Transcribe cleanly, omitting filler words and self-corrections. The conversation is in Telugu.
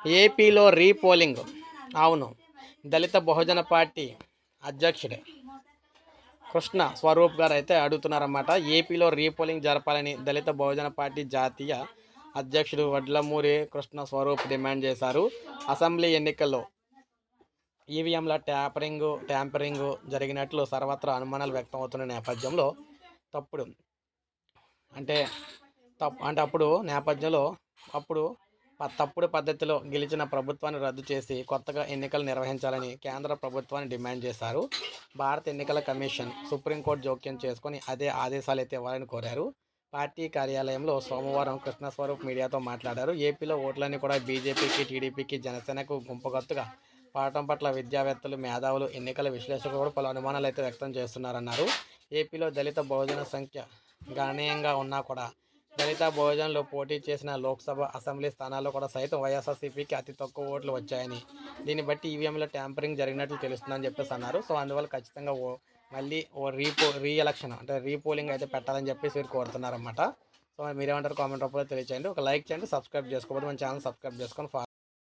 ఏపీలో రీపోలింగ్. అవును, దళిత బహుజన పార్టీ అధ్యక్షుడే కృష్ణ స్వరూప్ గారు అయితే అడుగుతున్నారన్నమాట. ఏపీలో రీపోలింగ్ జరపాలని దళిత బహుజన పార్టీ జాతీయ అధ్యక్షుడు వడ్లమూరి కృష్ణ స్వరూప్ డిమాండ్ చేశారు. అసెంబ్లీ ఎన్నికల్లో ఈవీఎంల ట్యాంపరింగ్ జరిగినట్లు సర్వత్రా అనుమానాలు వ్యక్తం అవుతున్న నేపథ్యంలో తప్పుడు అంటే తప్పుడు పద్ధతిలో గెలిచిన ప్రభుత్వాన్ని రద్దు చేసి కొత్తగా ఎన్నికలు నిర్వహించాలని కేంద్ర ప్రభుత్వాన్ని డిమాండ్ చేశారు. భారత ఎన్నికల కమిషన్ సుప్రీంకోర్టు జోక్యం చేసుకుని అదే ఆదేశాలు అయితే ఇవ్వాలని కోరారు. పార్టీ కార్యాలయంలో సోమవారం కృష్ణస్వరూప్ మీడియాతో మాట్లాడారు. ఏపీలో ఓట్లన్నీ కూడా బీజేపీకి, టీడీపీకి, జనసేనకు గుంపుగత్తుగా పడటం పట్ల విద్యావేత్తలు, మేధావులు, ఎన్నికల విశ్లేషకులు కూడా పలు అనుమానాలు అయితే వ్యక్తం చేస్తున్నారన్నారు. ఏపీలో దళిత బహుజన సంఖ్య గణనీయంగా ఉన్నా కూడా దళిత బహుజనులు పోటీ చేసిన లోక్సభ, అసెంబ్లీ స్థానాల్లో కూడా సైతం వైఎస్ఆర్సీపీకి అతి తక్కువ ఓట్లు వచ్చాయని, దీన్ని బట్టి ఈవీఎంలో ట్యాంపరింగ్ జరిగినట్లు తెలుస్తుందని చెప్పేసి అన్నారు. సో అందువల్ల ఖచ్చితంగా మళ్ళీ రీఎలక్షన్ అంటే రీపోలింగ్ అయితే పెట్టాలని చెప్పేసి వీరు కోరుతున్నారన్నమాట. సో మీరేమంటారు కామెంట్ రూపంలో తెలియచేయండి. ఒక లైక్ చేయండి, సబ్స్క్రైబ్ చేసుకోకపోతే మన ఛానల్ సబ్స్క్రైబ్ చేసుకొని ఫాలో